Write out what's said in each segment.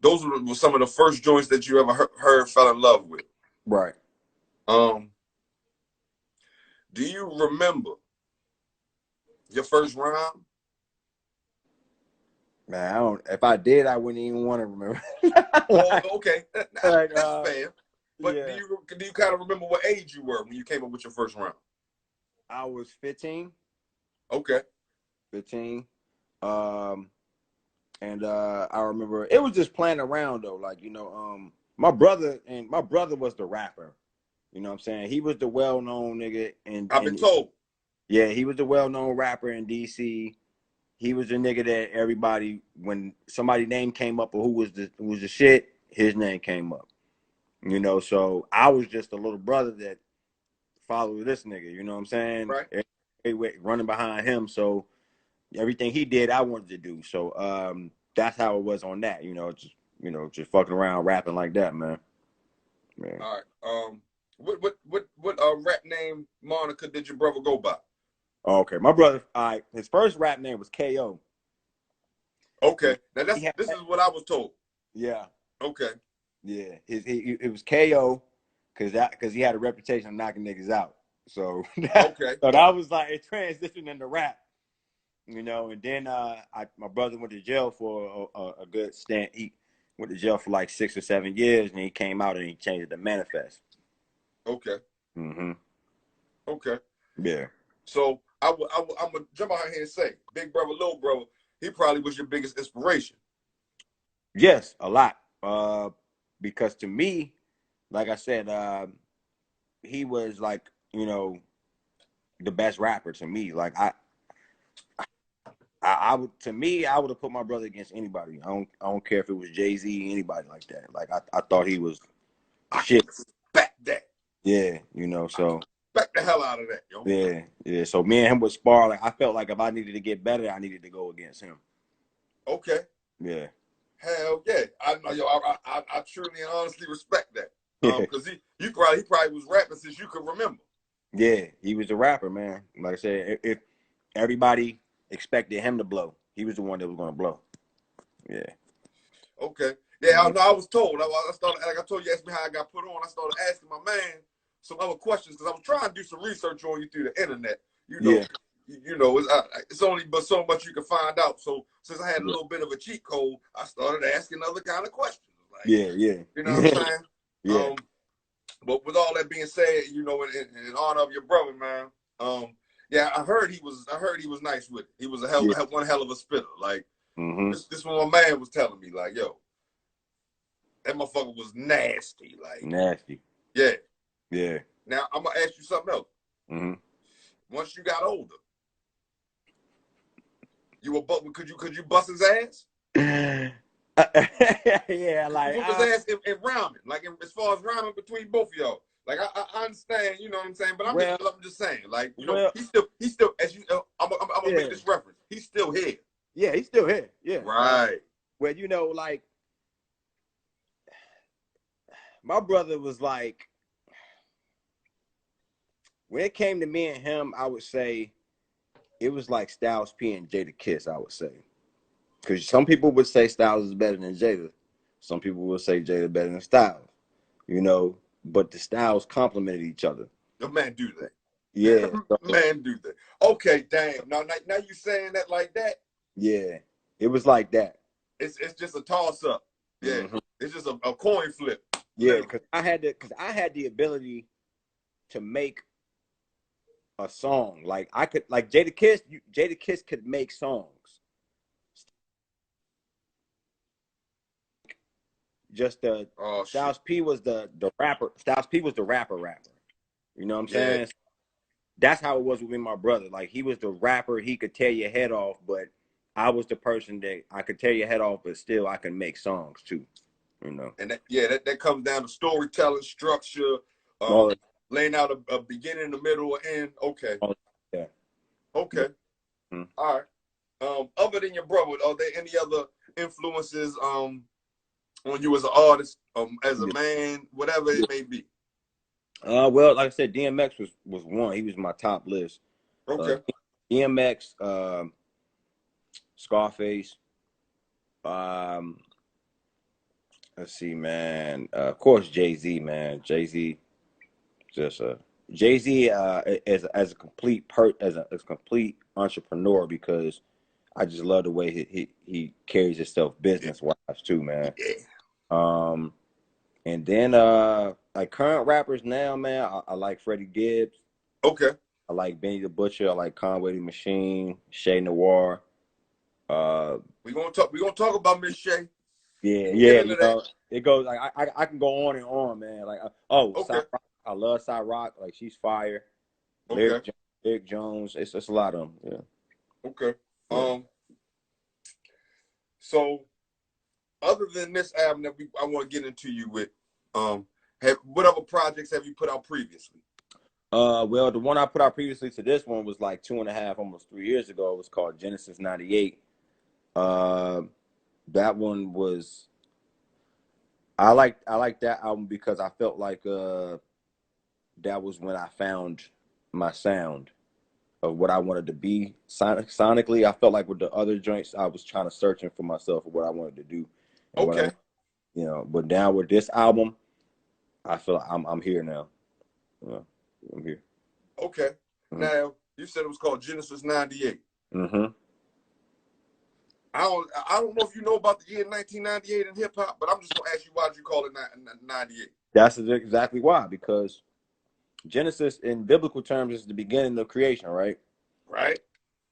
those were some of the first joints that you ever heard, fell in love with. Right. Do you remember your first rhyme? Man, I don't. If I did, I wouldn't even want to remember. Oh, okay, that's fair. But yeah. do you kind of remember what age you were when you came up with your first rhyme? I was 15. Okay. 15. And I remember it was just playing around though, like my brother was the rapper. You know what I'm saying? He was the well-known nigga, I've been told. Yeah, he was the well-known rapper in DC. He was the nigga that everybody, when somebody's name came up or who was the shit, his name came up. So I was just a little brother that followed this nigga. You know what I'm saying? Right. Everybody running behind him. So everything he did, I wanted to do. So that's how it was on that. Just fucking around rapping like that, man. Yeah. All right. What rap name moniker did your brother go by? Okay, my brother. His first rap name was KO. Okay, now this is what I was told. Yeah. Okay. Yeah, it was KO because he had a reputation of knocking niggas out. So okay. So that was like it transitioned into rap. And then my brother went to jail for a good stint. He went to jail for like 6 or 7 years, and he came out and he changed it to Manifest. Okay. Mm-hmm. Okay. Yeah. So I'm gonna jump out here and say, big brother, little brother, he probably was your biggest inspiration. Yes, a lot. Because to me, like I said, he was like the best rapper to me. Like I would have put my brother against anybody. I don't care if it was Jay-Z, anybody like that. Like I thought he was shit. I respect that. Yeah, so respect the hell out of that, yo. Yeah. So me and him would spar. Like I felt like if I needed to get better, I needed to go against him. Okay. Yeah. Hell yeah. I know, yo. I truly and honestly respect that. Because he probably was rapping since you could remember. Yeah, he was a rapper, man. Like I said, if everybody expected him to blow, he was the one that was going to blow. Yeah. Okay. Yeah, I was told. I started, like I told you, asked me how I got put on. I started asking my man some other questions because I was trying to do some research on you through the internet. It's only but so much you can find out. So since I had a little bit of a cheat code, I started asking other kind of questions. Like, yeah. You know what I'm saying? Yeah. But with all that being said, in honor of your brother, man, yeah, I heard he was nice with it. He was one hell of a spitter. Like this one my man was telling me, like, yo, that motherfucker was nasty. Like nasty. Yeah. Yeah. Now I'm gonna ask you something else. Once you got older, could you bust his ass? Yeah, like whoop his ass in rhyming, like as far as rhyming between both of y'all. Like I understand, you know what I'm saying, but I'm just saying, like he's still as you. I'm gonna make this reference. He's still here. Yeah, he's still here. Yeah, right. Well, like my brother was like, when it came to me and him, I would say it was like Styles P and Jadakiss. I would say. Because some people would say Styles is better than Jada. Some people would say Jada better than Styles. But the styles complemented each other. The man do that. Yeah. Man do that. Okay, damn. Now you saying that like that? Yeah. It was like that. It's just a toss up. Yeah. It's just a coin flip. Yeah, because I had the ability to make a song. Like I could, like Jadakiss could make songs. Just Styles P was the rapper. Styles P was the rapper. You know what I'm saying? That's how it was with my brother. Like he was the rapper. He could tear your head off, but I was the person that I could tear your head off, but still I can make songs too. And that comes down to storytelling, structure, laying out a beginning, a middle, or end. Okay. Yeah. Okay. All right. Other than your brother, are there any other influences on you as an artist, as a man, whatever it may be? Well, like I said, DMX was one. He was my top list. Okay. DMX, Scarface, Let's see, man. Of course, Jay-Z, man. Jay-Z, just Jay-Z as a complete as a complete entrepreneur, because I just love the way he carries himself business wise too, man. And then like current rappers now, man, I like Freddie Gibbs. Okay. I like Benny the Butcher. I like Conway the Machine, Shay Noir. We gonna talk about Miss Shay. Yeah, you know, it goes like I can go on and on, man. Like okay. I love Cy Rock. Like she's fire. Okay. Lyric Jones. It's a lot of them. Yeah. Okay. Yeah. So other than this album that I want to get into you with, what other projects have you put out previously? Well, the one I put out previously to this one was like 2.5, almost 3 years ago. It was called Genesis 98. That one was, I like that album because I felt like that was when I found my sound of what I wanted to be sonically. I felt like with the other joints, I was trying to searching for myself of what I wanted to do. Okay. You know, but now with this album, I feel like I'm here now. I'm here. Okay. Mm-hmm. Now you said it was called Genesis 98. Mm-hmm. I don't know if you know about the year 1998 in hip hop, but I'm just gonna ask you, why'd you call it 98? That's exactly why, because Genesis in biblical terms is the beginning of creation, right? Right.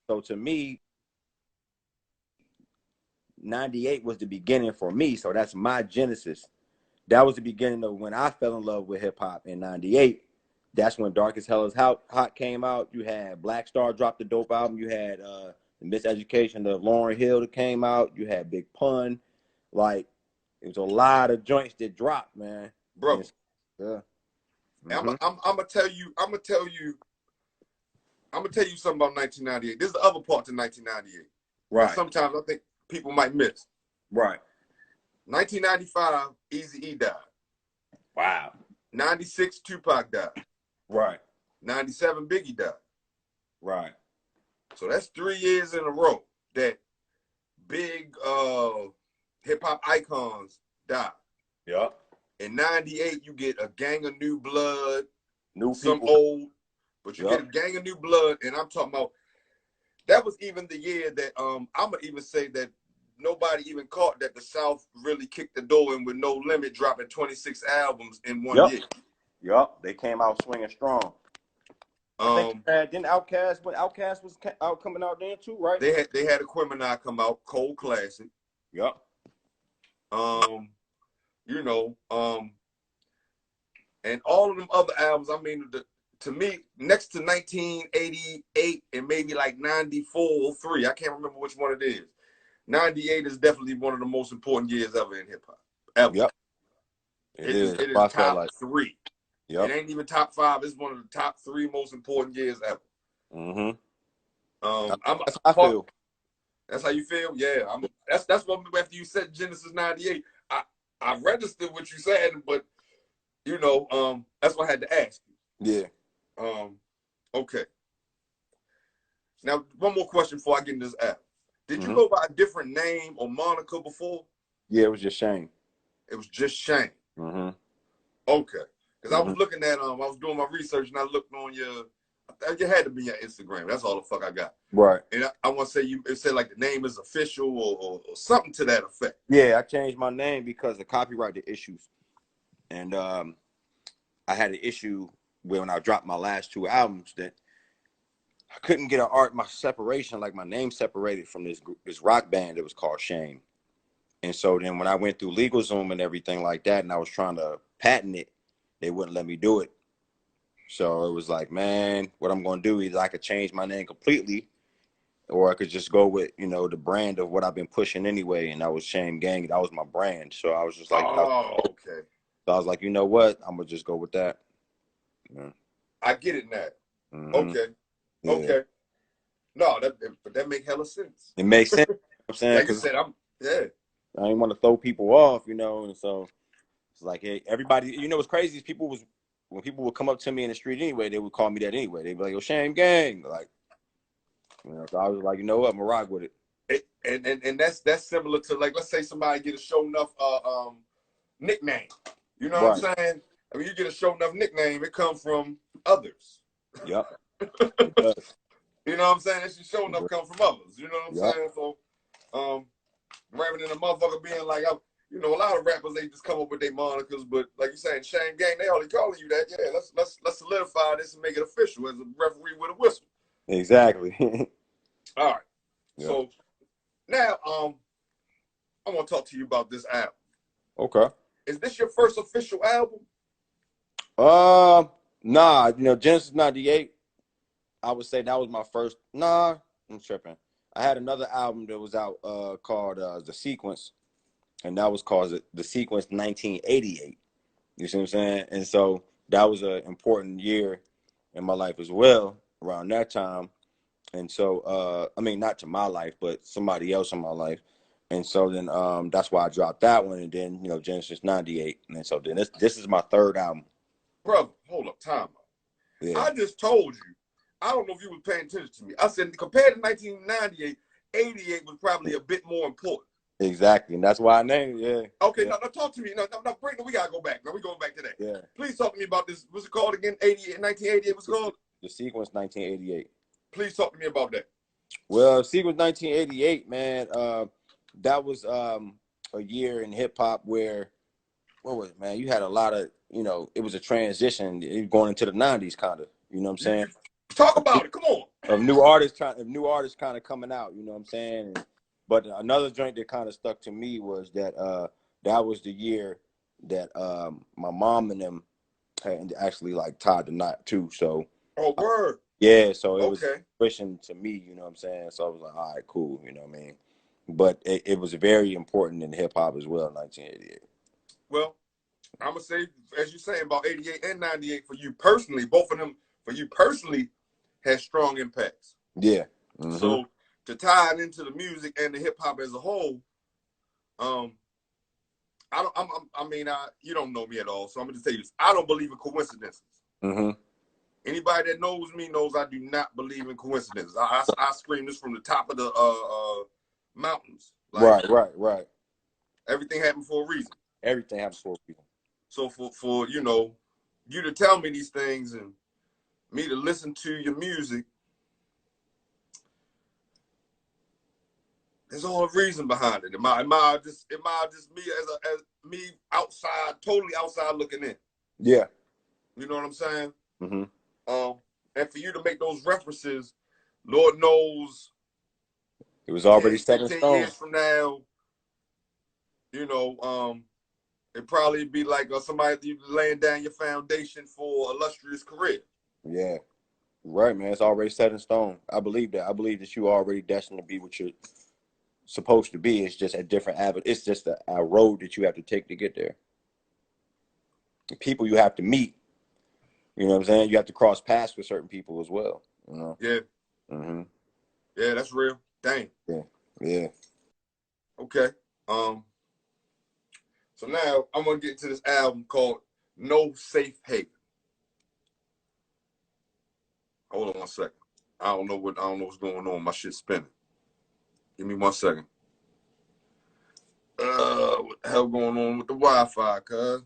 So to me, 98 was the beginning for me. So that's my Genesis. That was the beginning of when I fell in love with hip hop in 98. That's when Dark as Hell is Hot came out. You had Black Star dropped the dope album. You had the Miseducation of Lauryn Hill that came out. You had Big Pun. Like, it was a lot of joints that dropped, man. Bro. Yeah. Mm-hmm. I'm gonna tell you something about 1998. This is the other part to 1998. Right. Sometimes I think people might miss. Right. 1995, Eazy-E died. Wow. 96, Tupac died. Right. 97, Biggie died. Right. So that's 3 years in a row that big hip hop icons died. Yep. In 98, you get a gang of new blood, some old, but you get a gang of new blood, and I'm talking about that was even the year that I'm gonna even say that nobody even caught that the South really kicked the door in with No Limit, dropping 26 albums in 1 year. Yup, they came out swinging strong. Didn't Outkast, when Outkast was coming out then too, right? They had Aquemini come out, Cold Classic. Yup. You know, and all of them other albums. I mean, to me, next to 1988 and maybe like 94 or 3, I can't remember which one it is. 98 is definitely one of the most important years ever in hip hop. Ever. Yep. It is top 3. Yep. It ain't even top 5. It's one of the top 3 most important years ever. Mm-hmm. That's how I feel. That's how you feel? Yeah. That's what, after you said Genesis 98, I registered what you said, but you know, that's what I had to ask you. Yeah. Okay. Now, one more question before I get into this app. Did you go by a different name or moniker before? Yeah, it was just Shane. It was just Shane. Mm-hmm. Okay. Because I was looking at I was doing my research and I looked on you had to be your Instagram. That's all the fuck I got. Right. And I want to say it said like the name is official or something to that effect. Yeah, I changed my name because of copyright issues. And I had an issue when I dropped my last 2 albums that I couldn't get my separation, like my name separated from this rock band that was called Shame. And so then when I went through LegalZoom and everything like that, and I was trying to patent it, they wouldn't let me do it. So it was like, man, what I'm going to do is I could change my name completely, or I could just go with, you know, the brand of what I've been pushing anyway. And that was Shame Gang. That was my brand. So I was just like, okay. So I was like, you know what? I'm going to just go with that. Yeah. I get it now. Mm-hmm. Okay. Yeah. Okay. No, that make hella sense. It makes sense. I'm saying, like you said, I didn't want to throw people off, you know, and so it's like, hey, everybody, you know, what's crazy is when people would come up to me in the street anyway, they would call me that anyway. They'd be like, yo, Shame Gang. Like, you know, so I was like, you know what, I'm gonna rock with it. And that's similar to, like, let's say somebody get a show enough nickname. You know what I'm saying? I mean, you get a show enough nickname, it comes from others. Yep. You know what I'm saying? It's just show enough come from others. You know what I'm saying? So, rather than a motherfucker being like, you know, a lot of rappers, they just come up with their monikers, but like you saying, Shane Gang, they only calling you that. Yeah, let's solidify this and make it official as a referee with a whistle. Exactly. All right. Yeah. So now, I want to talk to you about this album. Okay. Is this your first official album? Nah. You know, Genesis '98. I would say that was my first. Nah, I'm tripping. I had another album that was out called The Sequence, and that was called The Sequence 1988. You see what I'm saying? And so that was an important year in my life as well around that time. And so, I mean, not to my life, but somebody else in my life. And so then that's why I dropped that one. And then, you know, Genesis '98. And so then this is my third album. Brother, hold up, time out. Yeah. I just told you. I don't know if you were paying attention to me. I said compared to 1998, 88 was probably a bit more important. Exactly, and that's why I named it. Yeah. Okay, now talk to me. Now, Brandon, we gotta go back. Now we're going back to that. Yeah. Please talk to me about this. What's it called again? 1988. What's it called? The Sequence 1988. Please talk to me about that. Well, Sequence 1988, man. That was a year in hip hop where, what was it, man? You had a lot of, you know, it was a transition going into the '90s, kind of. You know what I'm saying? Talk about it. Come on. Of new artists kind of coming out. You know what I'm saying? But another joint that kind of stuck to me was that that was the year that my mom and them had actually like tied the knot too. So word. Yeah, so it was pushing to me, you know what I'm saying? So I was like, all right, cool, you know what I mean? But it was very important in hip hop as well in 1988. Well, I'm gonna say, as you're saying about 88 and 98 for you personally, both of them for you personally had strong impacts. Yeah. Mm-hmm. So to tie it into the music and the hip hop as a whole, you don't know me at all, so I'm gonna just tell you this: I don't believe in coincidences. Mm-hmm. Anybody that knows me knows I do not believe in coincidences. I scream this from the top of the mountains. Like, right. Everything happened for a reason. Everything happens for a reason. So for you know, you to tell me these things and me to listen to your music, there's all a reason behind it. Am I just me as me outside, totally outside looking in? Yeah. You know what I'm saying? Mm-hmm. And for you to make those references, Lord knows, it was already set in 10 stone. years from now, you know, it'd probably be like somebody laying down your foundation for an illustrious career. Yeah, right, man. It's already set in stone. I believe that. I believe that you are already destined to be what you're supposed to be. It's just a different avenue. It's just a road that you have to take to get there. The people you have to meet. You know what I'm saying? You have to cross paths with certain people as well. You know? Yeah. Mm-hmm. Yeah, that's real. Dang. Yeah. Okay. So now I'm gonna get into this album called No Safe Haven. Hold on 1 second. I don't know what's going on. My shit's spinning. Give me 1 second. What the hell going on with the Wi-Fi, cuz?